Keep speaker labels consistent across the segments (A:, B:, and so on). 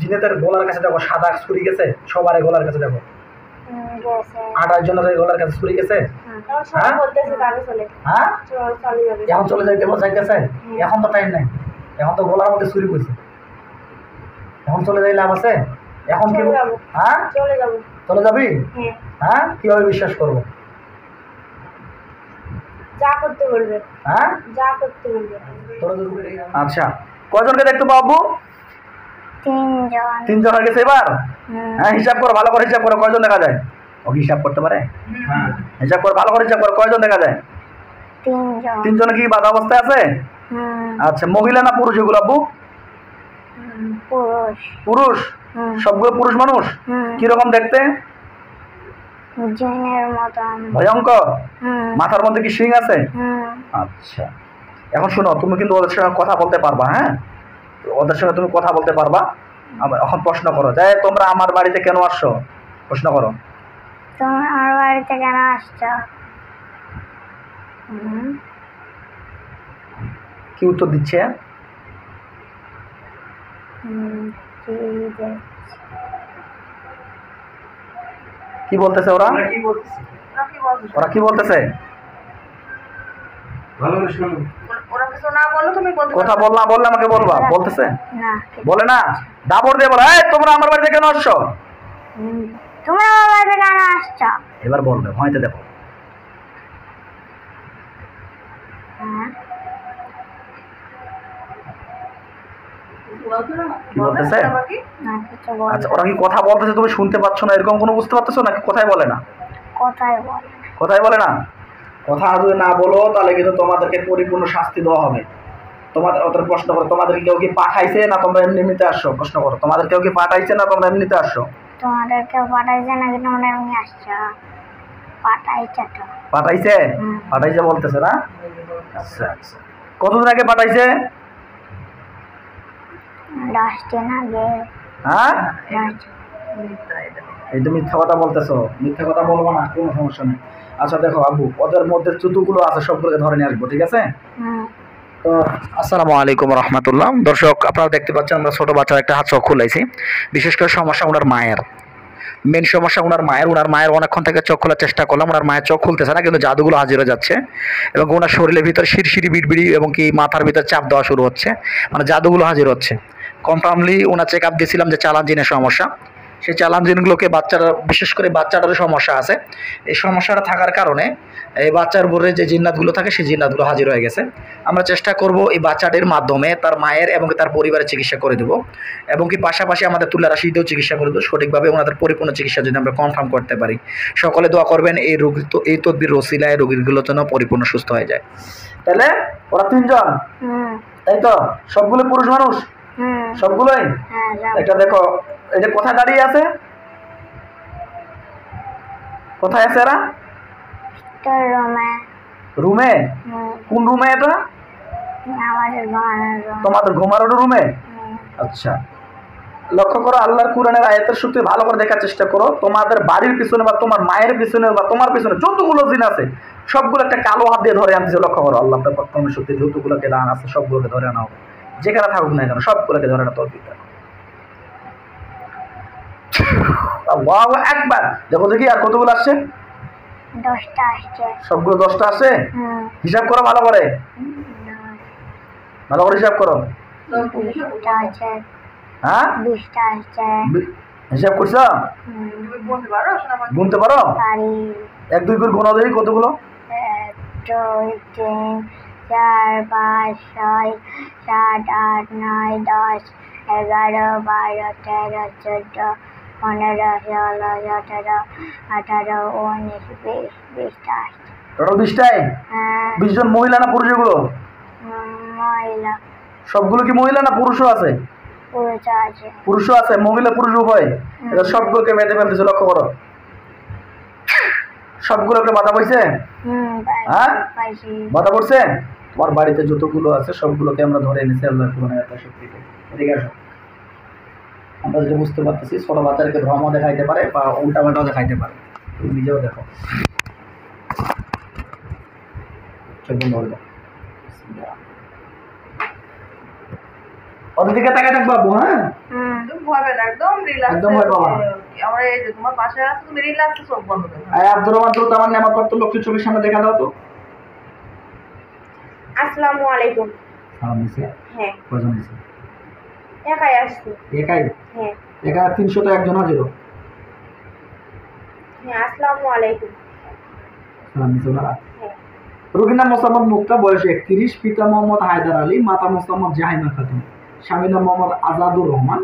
A: জিনেতের গলার কাছে দেখো সাদা ছুরি গেছে, সবার গলার কাছে দেখো 28 জনের গলার কাছে ছুরি গেছে। হ্যাঁ এখন চলে যাইতে চাইতেছে, এখন তো টাইম নাই, এখন তো গলার মধ্যে ছুরি পড়ছে, এখন চলে যাই লাভ আছে? এখন কি হ্যাঁ চলে যাবি? হ্যাঁ কিভাবে বিশ্বাস করবো?
B: যা করতে বলবে।
A: হ্যাঁ
B: যা করতে বলবে।
A: আচ্ছা কয়জনকে দেখতে পাবো? 3 জন হয়ে গেছে এবার। হ্যাঁ হিসাব করো, ভালো করে হিসাব করো, কয়জন দেখা যায়? ও হিসাব করতে পারে? হ্যাঁ হিসাব করো, ভালো করে হিসাব করো, কয়জন দেখা যায়? 3 জন। কি বাধা অবস্থায় আছে? আচ্ছা মহিলা না পুরুষ এগুলো আব্বু? পুরুষ। সবগুলো পুরুষ মানুষ। কিরকম দেখতে? ভয়ঙ্কর। মাথার মধ্যে কি শিং আছে? আচ্ছা এখন শোনো, তুমি কিন্তু ওদের সঙ্গে কথা বলতে পারবা। হ্যাঁ ওদের সঙ্গে তুমি কথা বলতে পারবা। এখন প্রশ্ন করো, যাই তোমরা আমার বাড়িতে কেন আসছো? প্রশ্ন করো,
B: তুমি আমার বাড়িতে কেন আসছো?
A: কি উত্তর দিচ্ছে? কি বলতেছে ওরা? ওরা কি বলতেছে? কথা বললে আমাকে বলবা। বলতেছে বলে না, দাবর দিয়ে বলে তোমরা আমার বাড়িতে কেন আসছো?
B: তোমরা আমার বাড়িতে কেন আসছো?
A: এবার বলবে, ভয়তে দেখো। কি বলতেছে? আচ্ছা ওরা কি কথা বলতেছে তুমি শুনতে পাচ্ছ না, এরকম কোনো বুঝতে পারতেছো নাকি? কথাই বলে না? কথাই বলে না। কথা যদি না বলো তাহলে কিন্তু তোমাদেরকে পরিপূর্ণ শাস্তি দেওয়া হবে। তোমাদের ওদের প্রশ্ন করো, তোমাদের কেউ কি পাঠাইছে না তোমরা এমনিতে আসছো? প্রশ্ন করো, তোমাদের কেউ কি পাঠাইছে না তোমরা এমনিতে আসছো?
B: তোমাদের কেউ পাঠাইছে নাকি তোমরা এমনি আসছো? পাঠাইছে তো।
A: পাঠাইছে বলতেছে না? আচ্ছা আচ্ছা কতদিন আগে পাঠাইছে?
B: 10 দিন আগে।
A: হ্যাঁ এই তো মিথ্যা কথা বলতেছো। মিথ্যা কথা বলবো না, কোনো সমস্যা নেই। আচ্ছা দেখো আব্বু, ওদের মধ্যে যতগুলো আছে সবগুলোকে ধরে নিয়ে আসবো, ঠিক আছে? তো আসসালামু আলাইকুম রহমতুল্লাহ। দর্শক আপনারা দেখতে পাচ্ছেন আমরা ছোট বাচ্চার একটা হাত চোখ খুলাইছি। বিশেষ করে সমস্যা ওনার মায়ের, মেন সমস্যা ওনার মায়ের অনেকক্ষণ থেকে চোখ খোলার চেষ্টা করলাম, ওনার মায়ের চোখ খুলতেছে না, কিন্তু জাদুগুলো হাজির হয়ে যাচ্ছে এবং ওনার শরীরের ভিতর শিরশিরি বিড়বিড়ি এবং কি মাথার ভিতর চাপ দেওয়া শুরু হচ্ছে, মানে জাদুগুলো হাজির হচ্ছে। কনফার্মলি ওনার চেক আপ দিয়েছিলাম যে চালান জিনের সমস্যা। সেই চালান জিনগুলোকে বাচ্চারা, বিশেষ করে বাচ্চাটারও সমস্যা আছে। এই সমস্যাটা থাকার কারণে এই বাচ্চার উপরে যে জিন্নাতগুলো থাকে সেই জিন্নাতগুলো হাজির হয়ে গেছে। আমরা চেষ্টা করব এই বাচ্চাটির মাধ্যমে তার মায়ের এবং তার পরিবারের চিকিৎসা করে দেবো এবং কি পাশাপাশি আমাদের তুলা রাশিতেও চিকিৎসা করে দেবো সঠিকভাবে, ওনাদের পরিপূর্ণ চিকিৎসা যদি আমরা কনফার্ম করতে পারি। সকলে দোয়া করবেন এই রোগী, তো এই তদবির রসিলায় রোগীগুলোর জন্য পরিপূর্ণ সুস্থ হয়ে যায়। তাহলে ওরা 3 জন, তাই তো? সবগুলো পুরুষ মানুষ? সবগুলোই। এটা দেখো, এটা কোথায় দাঁড়িয়ে আছে? কোথায় আছে এরা? রুমে। কোন রুমে এটা? তোমাদের ঘুমানোর রুমে। আচ্ছা লক্ষ্য করো, আল্লাহর কুরআনের আয়াতের সূত্রে ভালো করে দেখার চেষ্টা করো। তোমাদের বাড়ির পিছনে বা তোমার মায়ের পিছনে বা তোমার পিছনে যতগুলো জিন আছে সবগুলো একটা কালো হাত দিয়ে ধরে আনতেছে। লক্ষ্য করো, আল্লাহ প্রত্যেক সূত্রে যতগুলোকে দান আছে সবগুলোকে ধরে আনা হবে, যেখানে থাকুক না কেন সবগুলোকে ধরে আনা তৌফিক দাও। আল্লাহু আকবার। দেখো দেখি আর কতগুলো আসছে?
B: 10টা আসছে।
A: সবগুলো 10টা আসছে? হিসাব করো ভালো করে, ভালো করে হিসাব করো।
B: 20টা আছে।
A: হ্যাঁ
B: 20টা আসছে।
A: হিসাব করছো? গুনতে পারো? 1 2 করে গোনা দেখি কতগুলো?
B: 1 2 3 4 5 6 7 8 9 10 11 12 13 14 15 16 17 18 19 20 20টা আসছে।
A: টোটাল 20টাই? 20 জন মহিলা না পুরুষ এগুলো?
B: মহিলা।
A: সবগুলো কি মহিলা না পুরুষও আছে? পুরুষও আছে, মহিলা পুরুষ উভয়। এটা সবগুলোকে বেঁধে ফেলতেছে। লক্ষ্য করো, সবগুলোকে বাধা পড়ছে। হ্যাঁ বাধা পড়ছে। তোমার বাড়িতে যতগুলো আছে সবগুলোকে আমরা ধরে এনেছি আল্লাহর কুরআনের একটা শক্তিতে। এদিকে আসো। আমরা যেটা বুঝতে পারতেছি, ছোট বাচ্চাদেরকে ভ্রম দেখাইতে পারে বা উল্টা পাল্টাও দেখাইতে পারে। তুমি নিজেও দেখো। ওদের দিকে তাকায় থাকবো আব্বু। হ্যাঁ
C: হবে না, একদম রিল্যাক্স।
A: একদম ভয় পাবা না।
C: আমরা এই যে তোমার পাশে আছি, তুমি রিল্যাক্সে চোখ বন্ধ করো।
A: আব্দুর রহমান তো আমার নামাজ পড়তো লক্ষ্মী চোখের সামনে দেখা দাও তো।
B: আসসালামু আলাইকুম।
A: সালাম দিছে।
B: হ্যাঁ।
A: কয়জন দিছে?
B: একাই আসছি।
A: একাই?
B: হ্যাঁ।
A: এখানে 300 তো একজন হাজির।
B: হ্যাঁ, আসসালামু আলাইকুম।
A: সালাম দিছে ওনারা।
B: হ্যাঁ।
A: রোগীর নাম মোসাম্মদ মুক্তা, বয়স 31, পিতা মোহাম্মদ হায়দার আলী, মাতা মোসাম্মদ জাহিমা খাতুন, স্বামী নাম মোহাম্মদ আজাদুর রহমান।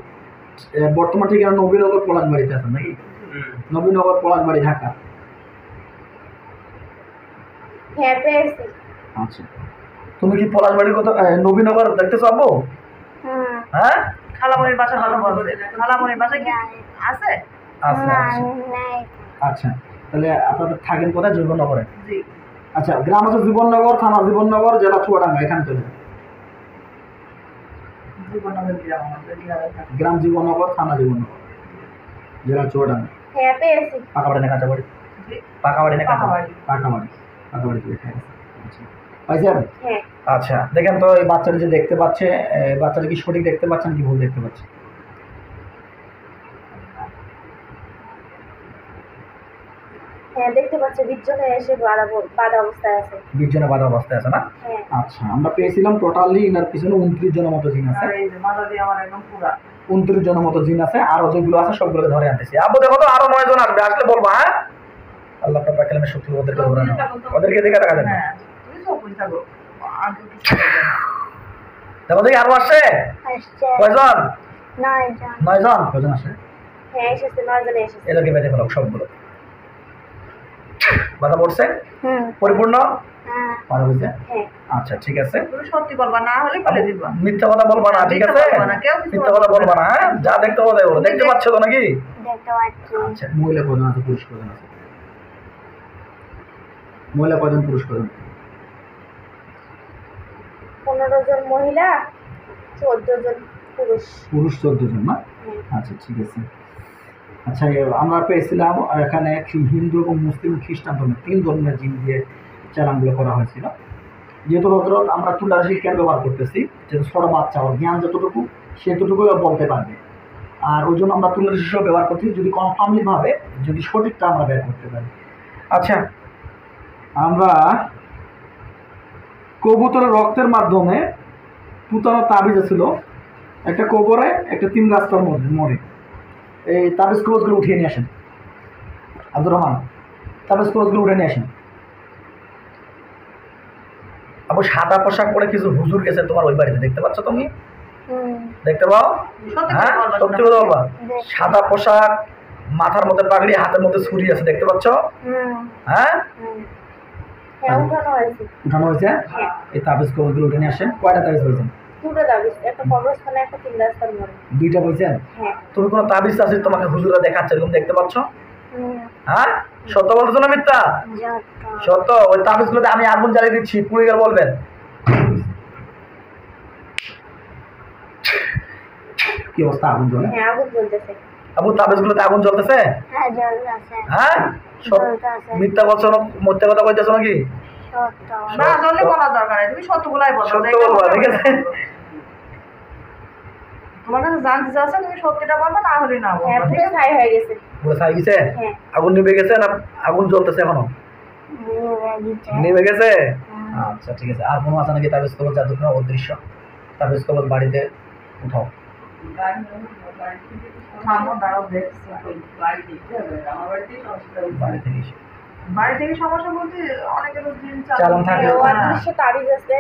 A: বর্তমান ঠিকানা নবীনগর পলাশবাড়িতে আছেন নাকি? নবীনগর পলাশবাড়ি, ঢাকা।
B: হ্যাঁ, পেয়েছি।
A: আচ্ছা, তুমি কি পলাশবাড়ির কথা নবীনগর দেখতেছো আব্বু? হ্যাঁ,
C: খালামণির বাসা ভালো বলছে। খালামণির বাসা কি আছে?
A: আচ্ছা আচ্ছা, তাহলে আপনাদের থাকেন কোথায়? জীবননগরে।
C: জি।
A: আচ্ছা, গ্রাম হচ্ছে জীবননগর, থানা জীবননগর, জেলা চুয়াডাঙ্গা। এখানে চলে যান।
C: জীবননগর গ্রাম, আমাদের গ্রামে থাকে।
A: গ্রাম জীবননগর, থানা জীবননগর, জেলা চুয়াডাঙ্গা।
B: হ্যাঁ, পেয়েছি।
A: পাকা বাড়ি না কাঁচা বাড়ি?
C: জি।
A: পাকা বাড়ি না কাঁচা বাড়ি?
C: পাকা বাড়ি।
A: পাকা বাড়ি। পাকা বাড়ি থেকে খাই। আচ্ছা, পাইছেন?
B: হ্যাঁ।
A: আচ্ছা, দেখেন তো এই বাচ্চাটা যে দেখতে পাচ্ছে, বাচ্চাটা কি সঠিক দেখতে পাচ্ছেন কি ভুল দেখতে পাচ্ছে?
B: হ্যাঁ, দেখতে পাচ্ছি বিজ্জনে এসে বাধা অবস্থায় আছে।
A: বিজ্জনে বাধা অবস্থায় আছে না?
B: হ্যাঁ।
A: আচ্ছা, আমরা পেয়েছিলাম টোটালি এনার পিছনে 29 জনের মতো জিন আছে।
C: আর এই যে মাথা দিয়ে আমার একদম পুরা
A: 29 জনের মতো জিন আছে। আরো যেগুলো আছে সবগুলোকে ধরে আনতেছি। আব্বু দেখো তো আরো 9 জন আসবে, আসলে বলবা। হ্যাঁ, আল্লাহ পাক কালামে শক্তি ওদেরকে ধরে নাও, ওদেরকে দেখে দেখা যাবে।
C: হ্যাঁ, তুমি সব বুঝে থাকো। আগে কিছু বলবে না।
A: দেখো দেখি আরো আসছে
B: আসছে।
A: কয়জন?
B: 9 জন।
A: 9 জন। কয়জন আসে?
B: হ্যাঁ, এসেছে, 9 জন এসেছে।
A: এদেরকে বেঁধে ফেলো সবগুলো। বাধা পড়ছে পরিপূর্ণ?
B: হ্যাঁ।
A: ভালো হয়েছে।
B: হ্যাঁ।
A: আচ্ছা, ঠিক আছে।
C: তুমি সত্যি বলবা, না হলে বলে দিবা।
A: মিথ্যা কথা বলবা না, ঠিক আছে?
C: মিথ্যা বলবা না, কেউ কিছু
A: মিথ্যা কথা বলবা না। হ্যাঁ, যা দেখতে হবে তাই বলো। দেখতে পাচ্ছ তো নাকি?
B: দেখতে পাচ্ছি।
A: আচ্ছা, মহিলা কজন আছে, পুরুষ কজন আছে? মহিলা কজন, পুরুষ কজন?
B: 15 জন মহিলা, 14 জন পুরুষ।
A: পুরুষ 14 জন না?
B: হ্যাঁ।
A: আচ্ছা, ঠিক আছে। আচ্ছা, আমরা পেয়েছিলাম এখানে হিন্দু এবং মুসলিম খ্রিস্টান ধর্মের 3 ধর্মের জিন দিয়ে চালানগুলো করা হয়েছিল। যেহেতু হজরত আমরা তুলারাশি কেন ব্যবহার করতেছি, যেহেতু ছোট বাচ্চা ওর জ্ঞান যতটুকু সেতটুকু বলতে পারবে, আর ওই জন্য আমরা তুলারাশি সহ ব্যবহার করছি, যদি কনফার্মলি ভাবে যদি সঠিকটা আমরা ব্যবহার করতে পারি। আচ্ছা, আমরা কবুতরের রক্তের মাধ্যমে পুতানো তাবিজ ছিল একটা কবরে, একটা 3 রাস্তার মোড়ে। এই তাবিজ কবজগুলো উঠিয়ে নিয়ে আসেন আব্দুর রহমান, তাবিজ কবজগুলো উঠে নিয়ে আসেন। আবু সাদা পোশাক পরে কিছু হুজুর গেছে তোমার ওই বাড়িতে, দেখতে পাচ্ছ তুমি? দেখতে পাও? হ্যাঁ, সত্যি কথা বলবা। সাদা পোশাক, মাথার মধ্যে পাগড়ি, হাতের মধ্যে ছুরি আছে, দেখতে পাচ্ছ? হ্যাঁ, উঠানো হয়েছে। এই তাবিজ কবজগুলো উঠে নিয়ে আসেন। কয়টা তাবিজ হয়েছে?
B: 2টা তাবিজ, একটা কবরস্থানে, একটা 3 রাস্তার মোড়ে।
A: 2টা বলছেন?
B: হ্যাঁ।
A: তুমি কোনো তাবিজ আছে তোমাকে হুজুরা দেখাচ্ছে এরকম দেখতে পাচ্ছ? হ্যাঁ, সত্য বলতেছো না মিথ্যা? সত্য। ওই তাবিজগুলোতে আমি আগুন জ্বালিয়ে দিচ্ছি, পুড়ে গেলে বলবেন। কি অবস্থা? আগুন জ্বলে?
B: হ্যাঁ, আগুন জ্বলতেছে।
A: আবু তাবিজগুলোতে আগুন জ্বলতেছে?
B: হ্যাঁ, জ্বলতেছে।
A: হ্যাঁ, মিথ্যা বলছো না, মিথ্যা কথা কইতেছো নাকি?
B: সত্য।
C: না, জলে বলার দরকার নেই, তুমি সত্য বলাই বলো।
A: সত্য বলবা, ঠিক আছে?
C: তোমার কাছে জানতে চাচ্ছে, তুমি সত্যিটা বলবা, না হলে না
B: হ্যাঁ,
C: বলবা।
B: পুরো ছাই হয়ে গেছে।
A: পুরো ছাই গেছে?
B: হ্যাঁ।
A: আগুন নিভে গেছে না আগুন জ্বলতেছে এখনো? নিভে গেছে। আচ্ছা, ঠিক আছে। আর কোনো আছে নাকি তাবিজ কবজ জাদু করা অদৃশ্য তাবিজ কবজ বাড়িতে উঠাও?
C: থামো, দাঁড়াও, দেখছি।
A: বাড়ি থেকে এসে।
C: বাড়ি থেকে সমস্যা বলতে অনেকের দিন
A: চালান থাকে।
B: অদৃশ্য তাবিজ আছে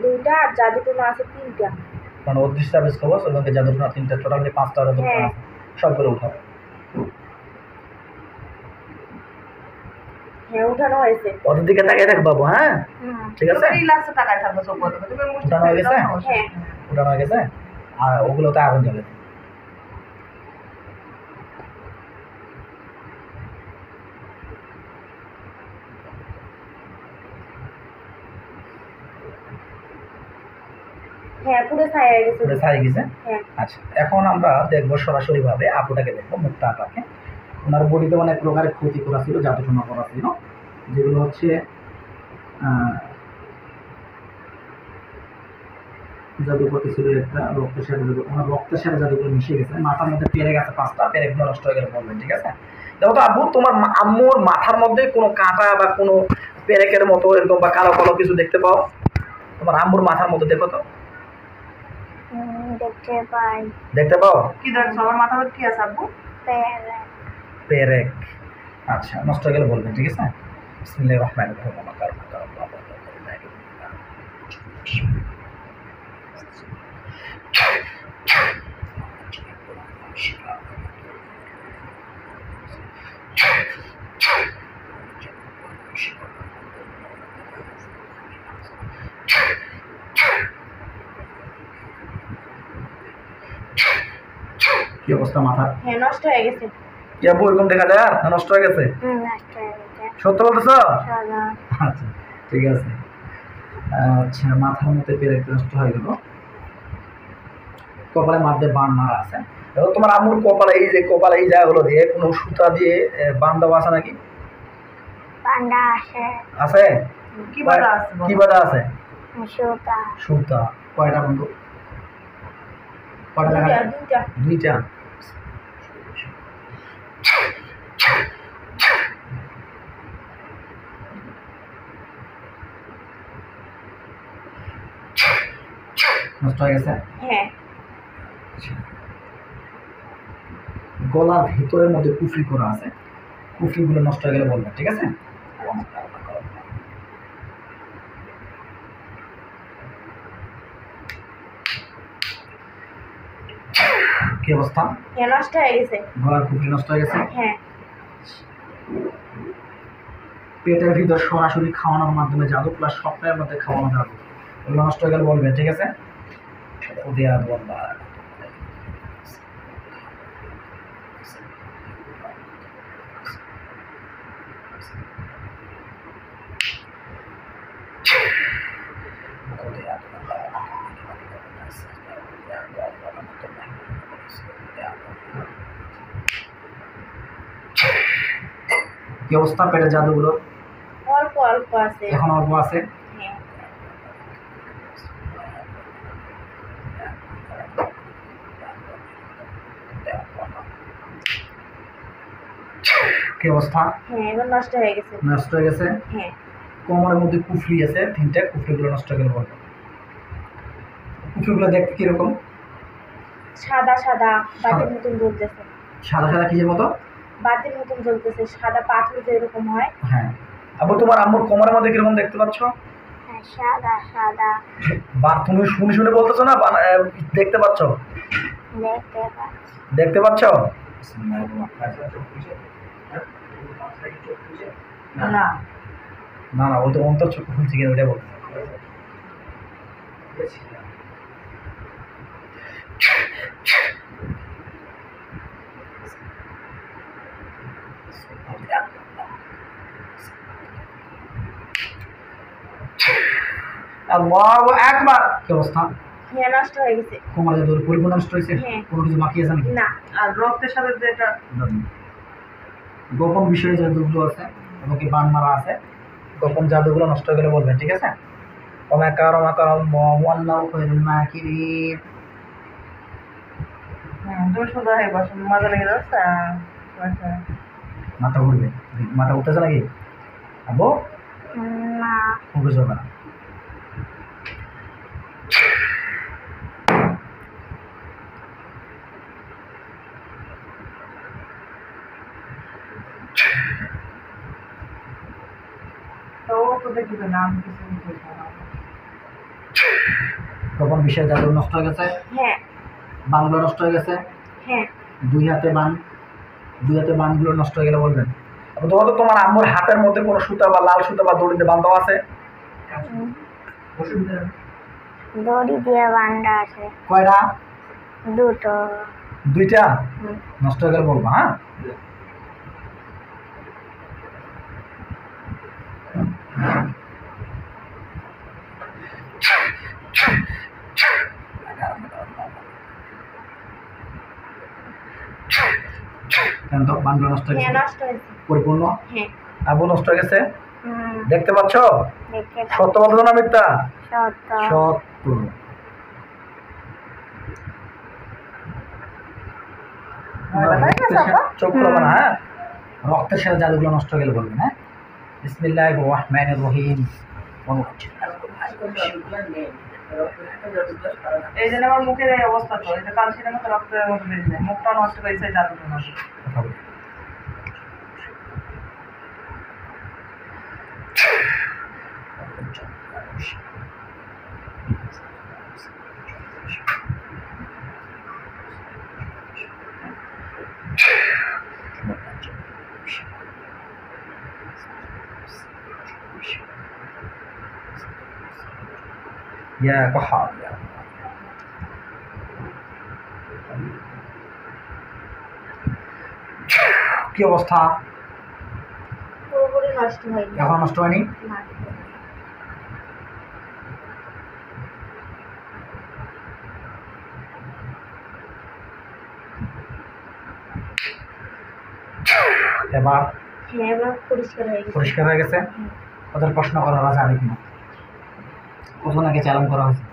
B: 2টা, আর জাদুটোনা আছে 3টা।
A: মানে অদৃশ্য তাবিজ কবজ এবং জাদু করা 3টা, টোটালি 5টা জাদু করা আছে, সবগুলো উঠাও।
B: হ্যাঁ, উঠানো হয়েছে।
A: ওদের দিকে তাকিয়ে থাক বাবু। হ্যাঁ, ঠিক আছে।
C: রিল্যাক্সে তাকায় থাকবে চোখ বন্ধ করে। তুমি মুষ্টি
A: উঠানো হয়ে গেছে?
B: হ্যাঁ।
A: উঠানো হয়ে গেছে। আর ওগুলোতে আগুন জ্বলে।
B: হ্যাঁ, পুরো ছাই হয়ে গেছে।
A: পুরো ছাই গেছে।
B: হ্যাঁ।
A: আচ্ছা, এখন আমরা দেখবো সরাসরি ভাবে আপুটাকে দেখবো, মুক্তা আপাকে। ওনার বডিতে অনেক প্রকারের ক্ষতি করা ছিল, জাদুটোনা করা ছিল, যেগুলো হচ্ছে জাদুকর ছিল একটা রক্তের সাথে জাদু, আমার রক্তের সাথে জাদুকর মিশে গেছে, মাথার মধ্যে পেরে গেছে 5টা, পেরেকগুলো নষ্ট হয়ে গেলে বলবেন, ঠিক আছে? দেখো তো আব্বু, তোমার আম্মুর মাথার মধ্যে কোনো কাঁটা বা কোনো পেরেকের মতো এরকম বা কালো কালো কিছু দেখতে পাও? তোমার আম্মুর মাথার মধ্যে দেখো তো,
B: দেখতে পাই।
A: দেখতে পাও?
C: কি দেখছো আমার মাথার মধ্যে কি আছে আব্বু?
B: পেরে
A: পেরেক। আচ্ছা, নষ্ট হয়ে গেলে বলবেন, ঠিক আছে? বিসমিল্লাহির রহমানির রহিম। কি অবস্থা মাথার?
C: হ্যাঁ নষ্ট হয়ে গেছে।
A: কি আব্বু এরকম দেখা যায় আর না নষ্ট হয়ে গেছে?
B: নষ্ট হয়ে গেছে।
A: সত্য বলতেছ?
B: সাদা
A: আচ্ছা, ঠিক আছে। আচ্ছা, মাথার মধ্যে পেরেক নষ্ট হয়ে গেল, কপালে মাধ্যমে বান মারা আছে। এবার তোমার আম্মুর কপালে এই যে কপালে এই জায়গাগুলো দিয়ে কোনো সুতা দিয়ে বান দেওয়া আছে নাকি?
B: পান্ডা আছে।
A: আছে?
C: কি বাধা আছে?
A: কি বাধা আছে?
B: সুতা
A: সুতা। কয়টা বন্ধু? কয়টা দেখা যায়?
C: দুইটা।
A: দুইটা। নষ্ট হয়ে গেছে?
C: হ্যাঁ।
A: গলার ভিতরের মধ্যে কুফরি করা আছে, কুফরিগুলো নষ্ট হয়ে গেলে বলবেন, ঠিক আছে? কি অবস্থা?
C: হ্যাঁ নষ্ট হয়ে গেছে।
A: গলার কুফরি নষ্ট হয়ে গেছে?
C: হ্যাঁ।
A: পেটের ভিতর সরাসরি খাওয়ানোর মাধ্যমে জাদু প্লাস স্বপ্নের মধ্যে খাওয়ানো যাবে, এগুলো নষ্ট হয়ে গেলে বলবেন, ঠিক আছে? কি অবস্থা পেটের জাদুগুলো?
C: অল্প অল্প আছে।
A: এখন অল্প আছে?
C: হ্যাঁ।
A: কি অবস্থা?
C: হ্যাঁ এবার নষ্ট হয়ে গেছে।
A: নষ্ট হয়ে গেছে?
C: হ্যাঁ।
A: কোমরের মধ্যে কুফরি আছে 3টা, কুফরিগুলো নষ্ট হয়ে গেলে বলবো। কুফরিগুলো দেখতে কিরকম?
C: সাদা সাদা বাতির মতন জ্বলতেছে।
A: সাদা সাদা কিসের মতো?
C: বাতির মতন জ্বলতেছে, সাদা পাথর যেরকম হয়।
A: হ্যাঁ। আবার তোমার আম্মুর কোমরের মধ্যে কিরকম দেখতে পাচ্ছ?
B: সাদা সাদা
A: বা তুমি শুনে শুনে বলতেছো না দেখতে পাচ্ছ?
B: দেখতে পাই।
A: দেখতে পাচ্ছ?
C: না
A: না না, ও তো অন্তর চক্ষু খুলছে কিনা ওটা বলতে। আল্লাহু আকবার। কি অবস্থা?
C: হ্যাঁ নষ্ট হয়ে গেছে।
A: কোমরের ভিতরে পরিপূর্ণ নষ্ট হয়েছে?
C: হ্যাঁ।
A: কোনো কিছু বাকি আছে নাকি?
C: না। আর রক্তের সাথে যেটা
A: গোপন বিষয়ে জাদুগুলো আছে এবং কি বান মারা আছে, গোপন জাদুগুলো নষ্ট হয়ে গেলে বলবেন, ঠিক আছে? ওমাকার ওমাকার আল্লাহু খায়রুল মাকিরিন।
C: তুমি শুধু হয়ে বসো, মজা লেগে যাচ্ছে।
A: মাথা ঘুরবে, মাথা উঠতেছে নাকি আব্বু?
B: না
A: ফোকাস হবে না।
C: তো তো দেখবে না, আমি কিছু বলবো না।
A: গোপন বিষয়ে জাদু নষ্ট হয়ে গেছে,
C: হ্যাঁ।
A: বানগুলো নষ্ট হয়ে গেছে,
C: হ্যাঁ।
A: দুই হাতে বানগুলো নষ্ট হয়ে গেলে বলবেন। তোমার তো তোমার আম্মুর হাতের মধ্যে কোনো সুতা বা লাল সুতা বা দড়িতে বাঁধা আছে?
B: দড়ি দিয়ে বান্ধা আছে।
A: কয়টা?
B: দুটো।
A: দুইটা? নষ্ট হয়ে গেলে বলবো, হ্যাঁ? কেন তো বানগুলো নষ্ট হয়ে
C: হ্যাঁ
A: গেছে
C: নষ্ট হয়েছে।
A: পরিপূর্ণ?
C: হ্যাঁ।
A: আব্বু নষ্ট হয়ে গেছে? দেখতে পাচ্ছ?
B: দেখতে পাই।
A: সত্য বলতো না মিথ্যা?
B: সত্য।
A: সত্য। চোখ করবো না, হ্যাঁ? রক্তের সাথে জাদুগুলো নষ্ট হয়ে গেলে বলবেন, হ্যাঁ? বিসমিল্লাহির রহমানির রহিম।
C: এই জন্য আমার মুখের এই অবস্থা, তো এটা কাল ছিল না, তো রক্তের মতো বেরিয়ে যায়, মুখটা নষ্ট করেছে জাদুটা নষ্ট।
A: কথা বলি। يا قحار يا কি অবস্থা?
B: পুরোপুরি নষ্ট হয়নি।
A: এখন নষ্ট হয়নি?
B: না।
A: এবার
B: হ্যাঁ, এবার পরিষ্কার হয়ে গেছে।
A: পরিষ্কার হয়ে গেছে। ওদের প্রশ্ন করা যাবে কিনা, ওজনাকে চালান করা হয়েছে।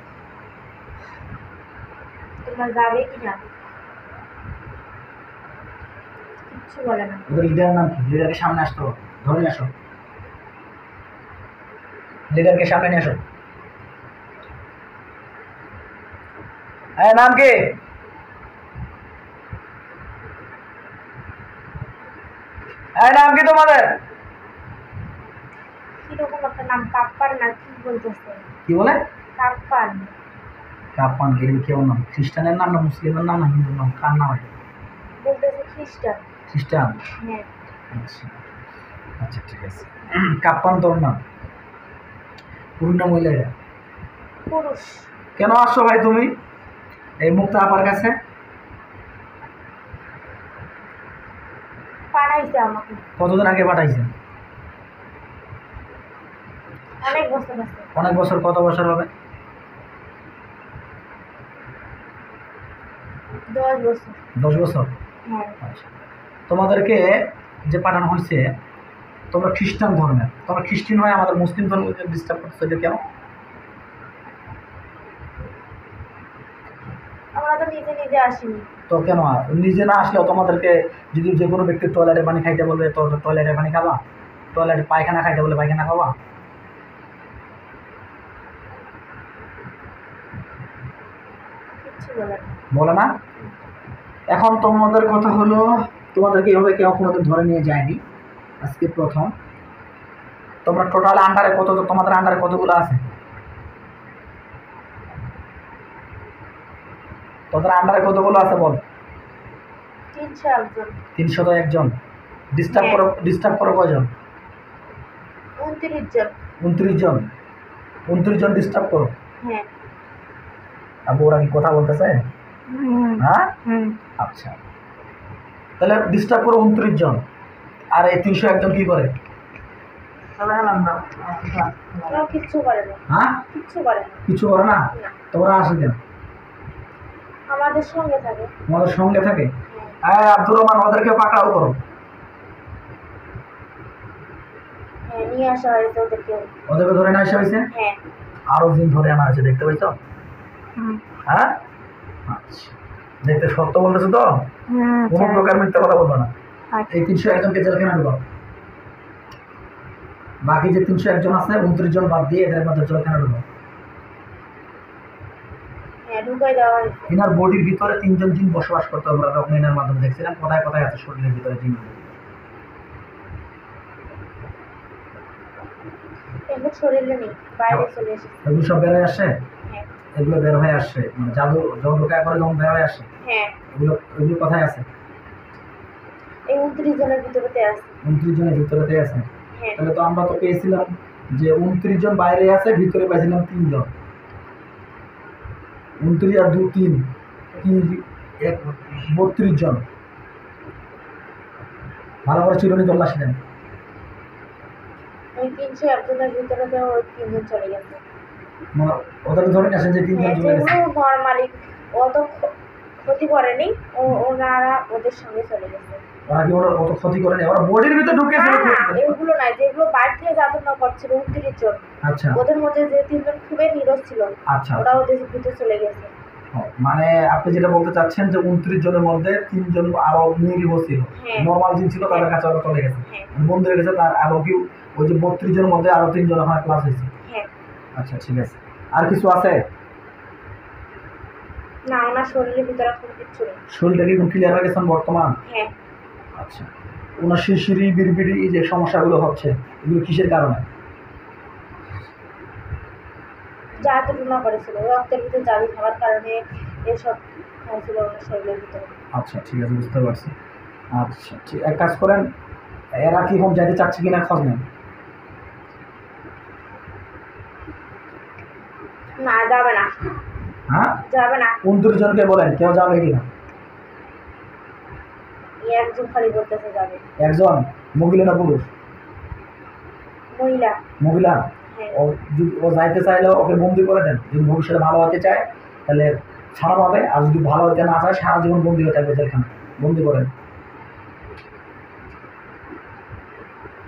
B: তোমরা যাবে কিনা কিচ্ছু বলে না।
A: ওদের লিডারের নাম কি? লিডারকে সামনে আসতো, ধরে নিয়ে আসো। লিডারকে সামনে নিয়ে আসো। নাম কি? নাম কি তোমাদের?
B: কিরকম একটা নাম, কাপ্পার না কি বলতেছে?
A: কি বলে?
B: কাপ্পার।
A: কাপ্পান এরকম কেউ নাম? খ্রিস্টানের নাম না মুসলিমের নাম না হিন্দুর নাম? কার নাম এটা?
B: বলতেছে খ্রিস্টান।
A: খ্রিস্টান?
B: হ্যাঁ।
A: আচ্ছা আচ্ছা, ঠিক আছে। কাপ্পান তোর নাম? পুরুষ না মহিলা এটা?
B: পুরুষ।
A: কেন আসছো ভাই তুমি এই মুক্তা আপার কাছে?
B: পাঠাইছে আমাকে।
A: কতদিন আগে পাঠাইছেন?
B: অনেক বছর আছে।
A: অনেক বছর? কত বছর হবে?
B: 10 বছর।
A: 10 বছর?
B: হ্যাঁ।
A: আচ্ছা, তোমাদেরকে যে পাঠানো হয়েছে, তোমরা খ্রিস্টান ধর্মের, তোমরা খ্রিস্টান হয়ে আমাদের মুসলিম ধর্মকে ডিস্টার্ব করছো, এটা কেন?
B: আমরা তো নিজে নিজে আসিনি।
A: তো কেন নিজে না আসলেও তোমাদেরকে যদি যে কোনো ব্যক্তি টয়লেটে পানি খাইতে বলবে তো টয়লেটে পানি খাবা? টয়লেটে পায়খানা খাইতে বলে পায়খানা খাবা?
B: কিচ্ছু বলে না।
A: বলে না? এখন তোমাদের কথা হলো, তোমাদেরকে এভাবে কেউ কোনোদিন ধরে নিয়ে যায়নি, আজকে প্রথম। তোমরা টোটাল আন্ডারে কত, তোমাদের আন্ডারে কতগুলো আছে? তোদের আন্ডারে কতগুলো আছে বল?
B: 301 জন।
A: 301 জন। ডিস্টার্ব করো কয়জন?
B: 29 জন।
A: 29 জন। 29 জন ডিস্টার্ব করো।
B: হ্যাঁ।
A: আর ওরা কি কথা বলতেছে? হ্যাঁ, আচ্ছা, তাহলে ডিস্টার্ব করো 29 জন। আর এই 301 জন কি করে?
B: কিচ্ছু করে না।
A: হ্যাঁ,
B: কিচ্ছু করে না।
A: কিছু করে না? তোমরা আসে কেন?
B: আমাদের সঙ্গে থাকে।
A: তোমাদের সঙ্গে থাকে? হ্যাঁ, আব্দুর রহমান, ওদেরকে পাকড়াও করো।
B: হ্যাঁ, নিয়ে আসা হয়েছে ওদেরকে।
A: ওদেরকে ধরে নিয়ে আসা হয়েছে?
B: হ্যাঁ।
A: আরো দিন ধরে আনা হয়েছে, দেখতে পাইছো? হ্যাঁ, আচ্ছা, দেখতে সত্য বলতেছো তো? কোনো প্রকার মিথ্যা কথা বলবো না। এই 301 জনকে জেলখানা ঢুকাও। বাকি যে 301 জন আছে, 29 জন বাদ দিয়ে এদের মধ্যে জেলখানা ঢুকাও।
B: হ্যাঁ, ঢুকাই দেওয়া হয়েছে।
A: এনার বডির ভিতরে 3 জন জিন বসবাস করতে হবে, আমরা এনার মাধ্যমে দেখছিলাম। কোথায় কোথায় আছে শরীরের ভিতরে জিন?
B: এখন শরীরে নেই, বাইরে চলে এসেছে।
A: এগুলো সব বের হয়ে আসে?
B: হ্যাঁ।
A: এগুলো বের হয়ে আসে, মানে জাদু যখন ঢোকায় করে যখন বের হয়ে আসে,
B: হ্যাঁ।
A: এগুলো কোথায় আছে?
B: এই 29 জনের ভিতরেতে আছে।
A: 29 জনের ভিতরেতে আছে?
B: হ্যাঁ।
A: তাহলে তো আমরা তো পেয়েছিলাম যে 29 জন বাইরে আছে, ভিতরে পাইছিলাম 3 জন। 29 আর 2 3 32 জন। ভালো করে চিরুনি তল্লাশি দেন।
B: ওই 301 জনের ভিতরেতে ওই 3 জন চলে গেছে।
A: ওদের ধরে নিয়ে আসেন যে 3 জন চলে গেছে।
B: যেগুলো নর্মালি অত ক্ষতি করেনি, ওনারা ওদের সঙ্গে চলে গেছে।
A: ওরা কি ওরা অত ক্ষতি করেনি? ওরা বডির ভিতরে ঢুকেছিল।
B: এগুলো নাই, যেগুলো বাইরে থেকে জাদু না করছিল 29 জন।
A: আচ্ছা,
B: ওদের মধ্যে যে 3 জন খুবই নীরব ছিল,
A: আচ্ছা,
B: ওরা ওদের ভিতরে চলে গেছে।
A: মানে আপনি যেটা বলতে চাচ্ছেন যে 29 জনের মধ্যে 3 জন আরো নিরীহ ছিল,
B: হ্যাঁ।
A: নর্মাল জিন ছিল, তাদের কাছে ওরা চলে গেছে,
B: হ্যাঁ।
A: বন্ধ হয়ে গেছে। তার আরো কি ওই যে 32 জনের মধ্যে আরো 3 জন ওখানে ক্লাস হয়েছে?
B: হ্যাঁ।
A: আচ্ছা ঠিক আছে। আর কিছু আছে?
B: না, ওনার শরীরের ভিতরে কোনো কিছু নেই।
A: শরীরটা কি ক্লিয়ার হয়ে গেছেন বর্তমান?
B: হ্যাঁ।
A: আচ্ছা, ওনার শিরশিরি বিড়বিড়ি এই যে সমস্যাগুলো হচ্ছে, এগুলো কিসের কারণে?
B: জাদু টুনা করেছিল, রক্তের ভিতরে জাদু খাওয়ার কারণে এসব হয়েছিল ওনার শরীরের ভিতরে।
A: আচ্ছা ঠিক আছে, বুঝতে পারছি। আচ্ছা ঠিক, এক কাজ করেন, এরা কি হোম যাইতে চাচ্ছে কিনা খোঁজ নেন।
B: না, যাবে না।
A: হ্যাঁ,
B: যাবে না।
A: 29 জনকে বলেন কেউ যাবে কিনা?
B: একজন খালি বলতেছে যাবে।
A: একজন? মহিলা না পুরুষ?
B: মহিলা।
A: মহিলা?
B: হ্যাঁ।
A: ও যাইতে চাইলে ওকে বন্দি করে দেন। যদি ভবিষ্যতে ভালো হতে চায় তাহলে ছাড়া পাবে, আর যদি ভালো হতে না চায় সারা জীবন বন্দি হয়ে থাকবে জেলখানা। বন্দি করেন।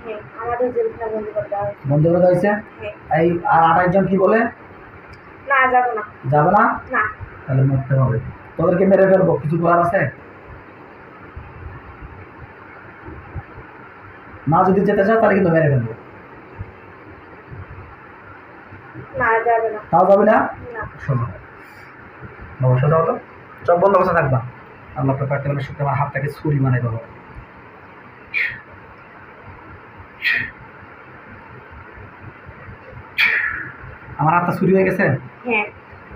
B: হ্যাঁ, আমাদের জেলখানা বন্দি করে দেওয়া হয়েছে।
A: বন্দি করে হয়েছে।
B: হ্যাঁ।
A: এই আর 28 জন কি বলে?
B: না, যাবো না।
A: যাবে না?
B: না।
A: তাহলে মরতে হবে। তোদেরকে মেরে ফেলবো, কিছু করার আছে? না যদি যেতে চাও তাহলে কিন্তু মেরে ফেলবো।
B: না, যাবে না।
A: তাও যাবে না?
B: না।
A: শোনো বাবা, সোজা হলো, চোখ বন্ধ বসে থাকবা। আল্লাহ তো পারতে পারলে সত্যি আমার হাতটাকে ছুরি বানাই দেবো। আমার হাতটা ছুরি হয়ে গেছে।
B: হ্যাঁ।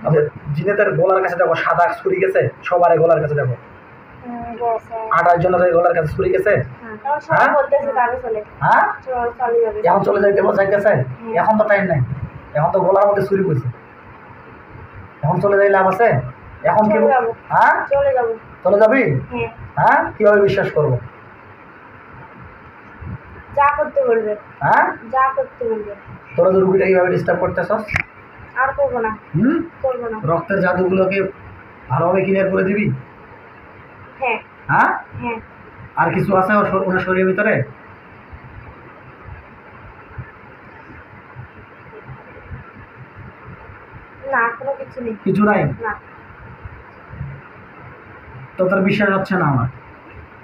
A: আমাদের জিনেদের গলার কাছে দেখো সাদা ছুরি গেছে, সবার গলার কাছে দেখো। 28 জনের গলার কাছে ছুরি গেছে।
B: সবাই বলতেছে যাবে চলে।
A: হ্যাঁ,
B: চলে যাবে।
A: এখন চলে যাইতে চাইতেছে। এখন তো টাইম নাই, এখন তো গলার মধ্যে ছুরি পড়ছে। এখন চলে যাই লাভ আছে? এখন কি?
B: চলে যাবো।
A: হ্যাঁ,
B: চলে যাবো।
A: চলে যাবি?
B: হ্যাঁ।
A: হ্যাঁ, কিভাবে বিশ্বাস করবো?
B: যা করতে বলবে।
A: হ্যাঁ,
B: যা করতে বলবে।
A: তোরা তো রুগীটা কিভাবে ডিস্টার্ব করতেছস?
B: আর করবো না। করবো না।
A: রক্তের জাদুগুলোকে ভালোভাবে ক্লিয়ার করে দিবি?
B: হ্যাঁ।
A: হ্যাঁ।
B: হ্যাঁ।
A: আর কিছু আছে ওনার শরীরের ভিতরে?
B: না, কোনো কিছু নেই।
A: কিছু নাই?
B: না।
A: তো তার বিশ্বাস হচ্ছে না আমার,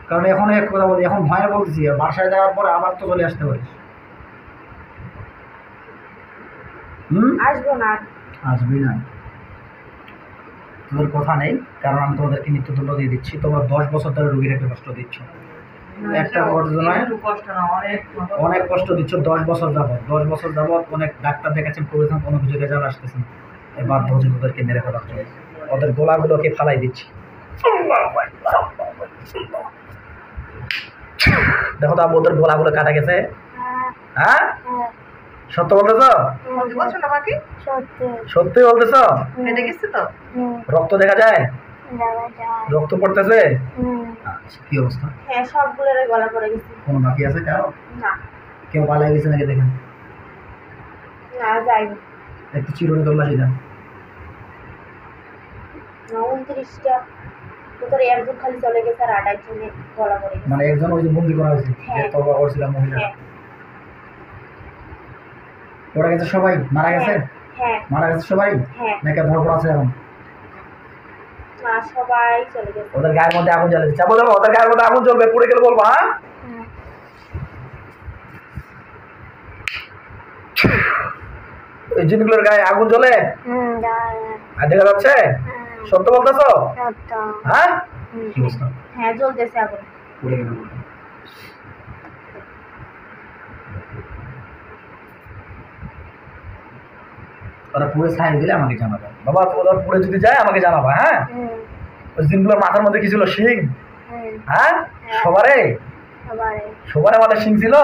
A: কারণ এখন এক কথা বলি, এখন ভয়ে বলছি, বাসায় যাওয়ার পরে আবার তো চলে আসতে পারিস।
B: আসবো না।
A: আসবি না? তোদের কথা নেই, কারণ আমি তোমাদেরকে মৃত্যুদণ্ড দিয়ে দিচ্ছি। তোমরা 10 বছর ধরে রোগীটাকে কষ্ট দিচ্ছ। একটা ঘটনায় অনেক কষ্ট দিচ্ছ 10 বছর যাবত। 10 বছর যাবত অনেক ডাক্তার দেখাচ্ছেন, করেছেন, কোনো কিছু রেজাল্ট আসতেছে না। বাধ্য হচ্ছে তোদেরকে মেরে ফেলার জন্য। ওদের গোলাগুলোকে ফালাই দিচ্ছি। দেখো তো ওদের গোলাগুলো কাটা গেছে। হ্যাঁ, সত্য বলতেছ? সত্যি বলতেছ? রক্ত দেখা যায়? রক্ত পড়তেছে? আচ্ছা, কি অবস্থা?
B: হ্যাঁ, সবগুলোর গলা পড়ে গেছে।
A: কোনো বাকি আছে কারো?
B: না।
A: কেউ পালাই গেছে নাকি দেখেন?
B: না, যাইনি।
A: একটু চিরুনি তল্লাশি দেন।
B: 29টা ভিতরে একজন খালি চলে গেছে আর 28 জনের গলা পড়ে গেছে।
A: মানে একজন ওই যে বন্দি করা হয়েছে, যে তওবা করছিলাম মহিলা।
B: হ্যাঁ।
A: ওরা গেছে সবাই? মারা গেছে?
B: হ্যাঁ।
A: মারা গেছে সবাই?
B: হ্যাঁ।
A: নাকি ধরপড় আছে এখন?
B: না, সবাই চলে গেছে।
A: ওদের গায়ের মধ্যে আগুন জ্বলে দিচ্ছে। বলবো ওদের গায়ের মধ্যে আগুন জ্বলবে, পুড়ে গেলে বলবো। হ্যাঁ, ওই জিনগুলোর গায়ে আগুন জ্বলে আর দেখা যাচ্ছে? সত্য বলতেছ? হ্যাঁ, কি অবস্থা?
B: হ্যাঁ, জ্বলতেছে আগুন।
A: পুড়ে গেল। ওরা পুরো ছাই দিলে আমাকে জানাবে বাবা। ওরা পুড়ে যদি যায় আমাকে জানাবা। হ্যাঁ, ওই জিনগুলোর মাথার মধ্যে কি ছিল? শিং? হ্যাঁ, সবারে সবারে মাথায় শিং ছিল।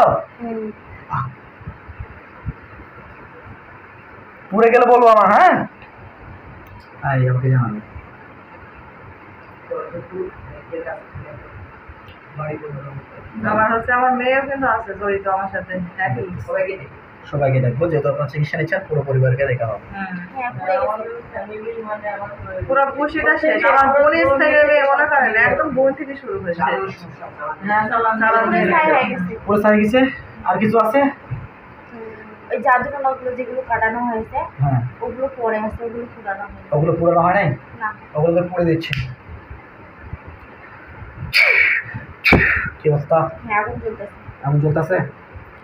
A: পুড়ে গেলে বলবো আমার। হ্যাঁ, আমাকে জানাবে।
C: আবার হচ্ছে আমার মেয়েও কিন্তু আছে জড়িত আমার সাথে।
A: সবাইকে দেখবো, যেহেতু আপনার চিকিৎসা নিচ্ছেন, পুরো পরিবারকে দেখা হবে।
C: পুরো খুশিটা শেষ। আমার বোনের ছেলে মেয়ে মনে করেন একদম বোন থেকে শুরু হয়েছে।
A: পুরো ছাই গেছে। আর কিছু আছে?
B: ওই জাদুটোনাগুলো যেগুলো কাটানো হয়েছে
A: হ্যাঁ
B: ওগুলো পরে আছে, ওগুলো ফুটানো হয়নি।
A: ওগুলো পুরানো হয় নাই,
B: না,
A: ওগুলোকে পুড়ে দিচ্ছি। কি অবস্থা?
B: হ্যাঁ আগুন জ্বলতেছে।
A: আগুন জ্বলতেছে।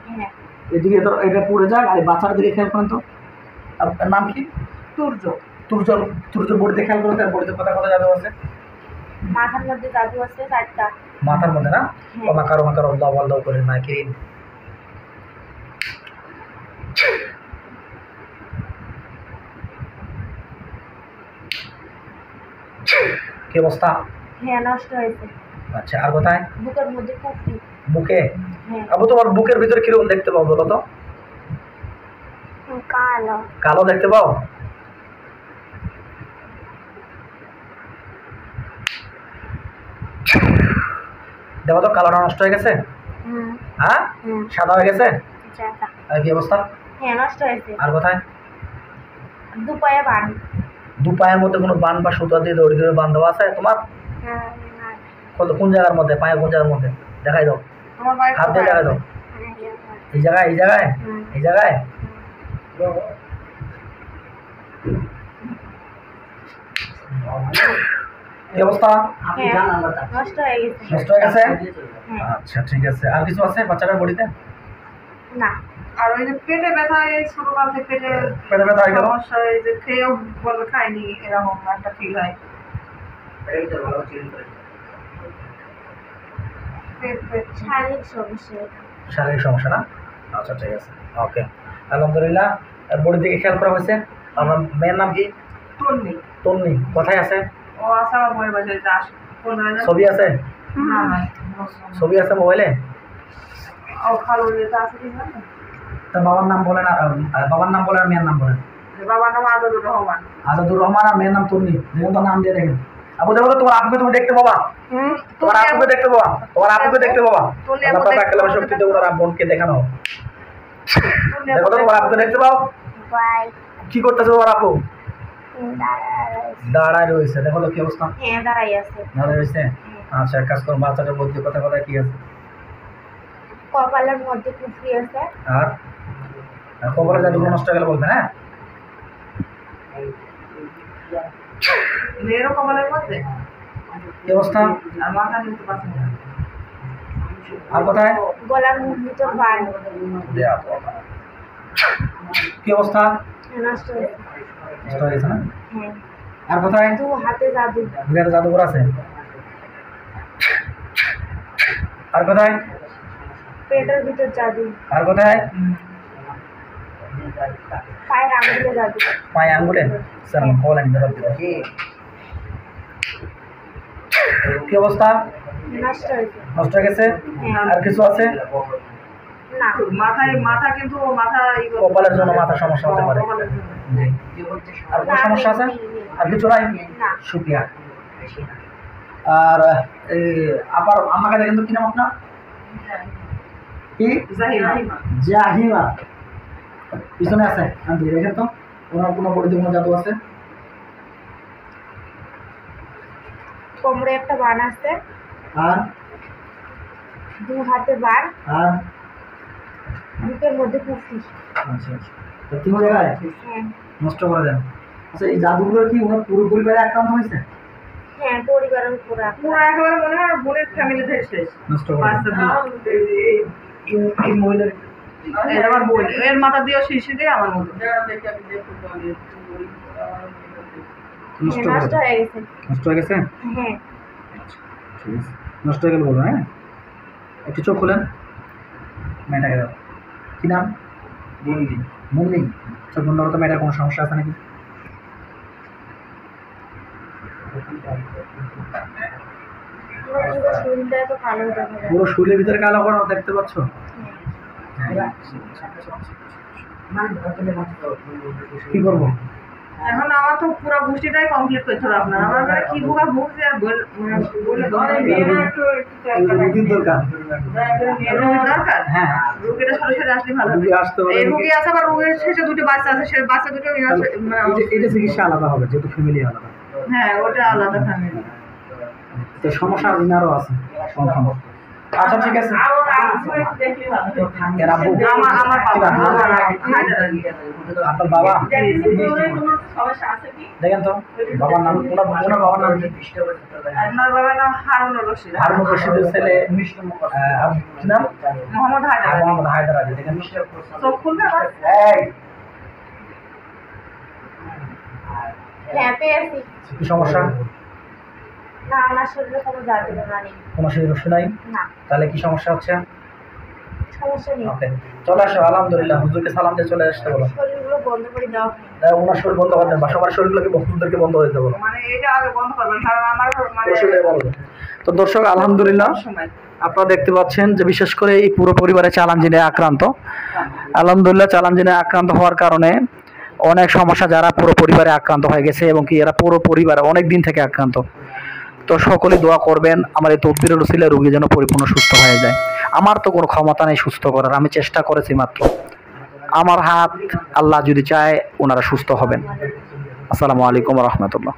B: হ্যাঁ
A: এদিকে তো এটা পুড়ে যাক, আর এই বাচ্চার দিকে খেয়াল করেন তো। আপনার নাম কি?
C: সূর্য।
A: তুর্য। তুর্য বড়িতে খেয়াল করেন, তার বড়িতে কথা কথা জাদু আছে।
B: মাথার মধ্যে জাদু আছে 4টা।
A: মাথার মধ্যে না?
B: হ্যাঁ।
A: মাকারো মাকারো আল্লাহ আল্লাহ করে না কিরিন। কি অবস্থা?
B: হ্যাঁ নষ্ট হয়েছে।
A: আচ্ছা, আর কোথায়?
B: বুকের মধ্যে কুফরি।
A: বুকে?
B: হ্যাঁ
A: আবু তোমার বুকের ভিতরে কিরকম দেখতে পাও বলো তো?
B: কালো।
A: কালো দেখতে পাও? দেখো তো কালোটা নষ্ট হয়ে গেছে।
B: হুম
A: হ্যাঁ
B: হুম
A: সাদা হয়ে গেছে।
B: জাতা।
A: আর কি অবস্থা?
B: হ্যাঁ নষ্ট হয়েছে।
A: আর কোথায়?
B: দুপায়ে বান।
A: দু পায়ের মধ্যে কোনো বান বা সুতা দিয়ে দড়ি ধরে বান দেওয়া আছে তোমার?
B: হ্যাঁ
A: কোন জায়গার মধ্যে? পায়ের কোন জায়গার মধ্যে দেখাই দাও,
C: তোমার বাইরে
A: হাত দিয়ে দেখাই দাও। এই জায়গায়, এই জায়গায়, এই জায়গায়। কি অবস্থা?
B: হ্যাঁ নষ্ট হয়ে গেছে।
A: নষ্ট হয়ে গেছে।
B: হ্যাঁ
A: আচ্ছা ঠিক আছে, আর কিছু আছে বাচ্চাটার বডিতে?
B: না
C: আর ওই যে পেটে ব্যথা, এই ছোটকাল থেকে পেটে
A: পেটে ব্যথা হয়ে গেল?
C: সমস্যা, এই যে খেয়েও বলে খাইনি, এরকম একটা ফিল হয়। পেট পেট
B: শারীরিক সমস্যা।
A: শারীরিক সমস্যা না? আচ্ছা ঠিক আছে, ওকে আলহামদুলিল্লাহ। বডির দিকে খেয়াল করা হয়েছে। আমার মেয়ের নাম কি?
C: তন্নি।
A: তন্নি। কোথায় আছে?
C: ও আছে আমার বইয়ের বাসায়, যে আসে 15
A: ছবি আছে?
C: না না
A: ছবি আছে মোবাইলে?
C: ও খালো যেটা আছে কি জানেন?
A: তার বাবার নাম বলেন, আর বাবার নাম বলেন আর মেয়ের নাম বলেন।
C: যে বাবার নাম আজাদুর রহমান।
A: আজাদুর রহমান আর মেয়ের নাম তন্নি। দেখুন তো নাম দিয়ে দেখেন। আপু দেখো তো তোমার আপুকে তুমি দেখতে পাবা। তোমার আপুকে দেখতে পাবা, তোমার আপুকে দেখতে পাবা।
C: তন্নি
A: আল্লাহ
C: আপু
A: তাআলা
C: দেখতে
A: কালামে
C: পাবে।
A: শক্তি দেবো তার বোনকে দেখানো।
C: তন্নি
A: দেখো
C: আপু
A: তো তোমার আপুকে দেখতে পাও।
B: বাই।
A: কি করতেছে তোমার আপু?
B: দাঁড়ায়।
A: দাঁড়ায় রয়েছে। দেখো তো কি অবস্থা?
B: হ্যাঁ দাঁড়াই আছে।
A: দাঁড়ায় রয়েছে। আচ্ছা এক কাজ করো, বাচ্চাটার মধ্যে কথা কথা কি আছে?
B: কপালের মধ্যে কুফরি আছে।
A: আর কবরের জাদুগুলো নষ্ট হয়ে গেলে বলবেন, হ্যাঁ?
C: মেয়েরও কপালের মধ্যে
A: কি অবস্থা?
C: আর মাথা নিতে পারছে না।
A: আর কোথায়?
B: গলার ভিতর বান।
A: কি অবস্থা?
B: নষ্ট হয়েছে।
A: নষ্ট হয়ে গেছে না?
B: হ্যাঁ
A: আর কোথায়?
B: 2 হাতে জাদু।
A: দুটো জাদুঘর আছে। আর কোথায়?
B: পেটের ভিতর জাদু।
A: আর কোথায়?
B: পায়ের আঙুলে জাদু।
A: পায়ে আঙ্গুলে? স্যার বলেন কি অবস্থা?
B: নষ্ট হয়েছে।
A: নষ্ট হয়ে গেছে।
B: হ্যাঁ।
A: আর কিছু আছে?
B: না
C: মাথা কিন্তু মাথা
A: কপালের জন্য মাথার সমস্যা হতে পারে।
C: কপালের জন্য।
A: আর কোনো সমস্যা আছে? আর কিছু নাই?
B: না।
A: শুক্রিয়া। আর এই আবার আমাকে দেখেন তো কি নাম আপনার? কি?
C: জাহিমা।
A: জাহিমা। পিছনে আছে আন্টি, দেখেন তো ওনার কোনো বডিতে কোনো জাদু আছে?
B: কোমরে একটা বান আছে।
A: আর
B: 2 হাতে বান।
A: আর
B: বুকের মধ্যে কুফরি।
A: আচ্ছা আচ্ছা, তো তিন জায়গায়
B: হ্যাঁ
A: নষ্ট করে দেন। আচ্ছা এই জাদুগুলো কি ওনার পুরো পরিবারে অ্যাকাউন্ট হয়েছে?
B: হ্যাঁ পরিবারের উপর
C: পুরো একেবারে মনে হয় বোনের ফ্যামিলি থেকে শেষ।
A: নষ্ট করে
C: বাচ্চা
A: দেন। এই মহিলার
C: এর আমার বোন, এর মাথা দিয়ে শিশি দিয়ে আমার মতো।
A: নষ্ট
B: হ্যাঁ, নষ্ট
A: করে
B: হয়ে গেছে।
A: নষ্ট হয়ে গেছে।
B: হ্যাঁ
A: ঠিক আছে, নষ্ট হয়ে গেল বলো, হ্যাঁ? একটু চোখ খুলেন, মেয়েটাকে দাও। কি নাম? মুন্নি। মুন্নি। চোখ বন্ধ করো তো, মেয়েটার কোনো সমস্যা আছে নাকি?
B: পুরো শরীরটা তো কালো দেখা যায়।
A: পুরো শরীরের ভিতরে কালো করে দেখতে পাচ্ছ? কি করবো?
C: এখন আমার তো পুরো গোষ্ঠীটাই কমপ্লিট করতে হবে আপনার। আমার মানে কি ভুগা ভুগছে আর বলে
A: রুগীর দরকার।
C: দরকার।
A: হ্যাঁ
C: রুগীটা সরাসরি আসলে ভালো হবে।
A: রুগী আসতে হবে।
C: এই রুগী আছে, আবার রুগীর শেষে 2টি বাচ্চা আছে, সেই বাচ্চা দুটো
A: এটা চিকিৎসা আলাদা হবে যেহেতু ফ্যামিলি আলাদা।
C: হ্যাঁ ওটা আলাদা ফ্যামিলি।
A: তো সমস্যা ইনারও আছে কনফার্ম। আচ্ছা ঠিক আছে। এর আব্বু
C: আমার আমার
A: কি
C: বাবা
A: নাম? আপনার বাবা দেখেন তো বাবার নাম ওনার বাবার নাম কি?
C: আপনার বাবার নাম হারুনুর রশিদ।
A: হারুন রশিদের ছেলে কি নাম?
C: মোহাম্মদ হায়দার আলী।
A: মোহাম্মদ হায়দার আলী। দেখেন
C: চোখ খুলবে আবার?
A: এই
B: হ্যাঁ পেয়েছি।
A: কি সমস্যা?
B: না আমার শরীরে কোনো জাদু টোনা নেই।
A: কোনো সমস্যা নাই?
B: না
A: তাহলে কি সমস্যা হচ্ছে?
B: সমস্যা নেই।
A: ওকে চলে আসো, আলহামদুলিল্লাহ। হুজুরকে সালাম দিয়ে চলে আসতে বলো।
B: শরীরগুলো বন্ধ করে দেওয়া হয়।
A: ওনার শরীর বন্ধ করতে বা সবার শরীরগুলোকে হুজুরদেরকে বন্ধ হয়ে বলো।
C: মানে এটা আগে বন্ধ করবেন, কারণ আমার মানে
A: অসুবিধা বলো। তো দর্শক আলহামদুলিল্লাহ
C: সময়
A: আপনারা দেখতে পাচ্ছেন যে বিশেষ করে এই পুরো পরিবারে চ্যালেঞ্জিনে আক্রান্ত। আলহামদুলিল্লাহ চ্যালেঞ্জিনে আক্রান্ত হওয়ার কারণে অনেক সমস্যা যারা পুরো পরিবারে আক্রান্ত হয়ে গেছে এবং কি এরা পুরো পরিবারে অনেক দিন থেকে আক্রান্ত। তো সকলে দোয়া করবেন আমার এই তদবিরের উসিলে রোগী যেন পরিপূর্ণ সুস্থ হয়ে যায়। আমার তো কোনো ক্ষমতা নেই সুস্থ করার, আমি চেষ্টা করেছি মাত্র। আমার হাত আল্লাহ যদি চায় ওনারা সুস্থ হবেন। আসসালামু আলাইকুম রহমতুল্লাহ।